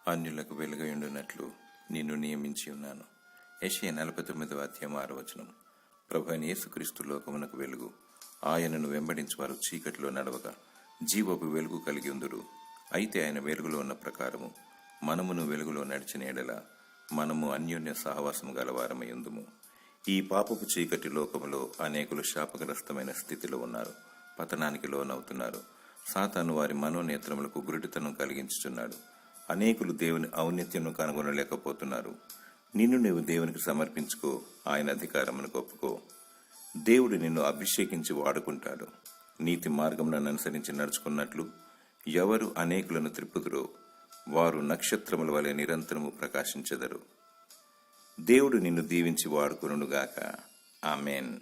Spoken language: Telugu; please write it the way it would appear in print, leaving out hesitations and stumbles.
అన్యులకు వెలుగయుండునట్లు నిన్ను నియమించి ఉన్నాను. యెషయా 49:6. ప్రభు అయిన యేసుక్రీస్తు లోకమునకు వెలుగు. ఆయనను వెంబడించి వారు చీకటిలో నడవగా జీవపు వెలుగు కలిగి ఉందురు. అయితే ఆయన వెలుగులో ఉన్న ప్రకారము మనమును వెలుగులో నడిచిన ఎడల మనము అన్యోన్య సహవాసము గలవారమై ఉందుము. ఈ పాపపు చీకటి లోకములో అనేకులు శాపగ్రస్తమైన స్థితిలో ఉన్నారు, పతనానికి లోనవుతున్నారు. సాతాను వారి మనోనేత్రములకు గురుడితనం కలిగించుచున్నాడు. అనేకులు దేవుని ఔన్నత్యమును కనుగొనలేకపోతున్నారు. నిన్ను నీవు దేవునికి సమర్పించుకో, ఆయన అధికారమును ఒప్పుకో. దేవుడు నిన్ను అభిషేకించి వాడుకుంటాడు. నీతి మార్గములను అనుసరించి నడుచుకున్నట్లు ఎవరు అనేకులను త్రిప్పుదురో వారు నక్షత్రముల వలె నిరంతరము ప్రకాశించెదరు. దేవుడు నిన్ను దీవించి వాడుకొనుగాక. ఆమేన్.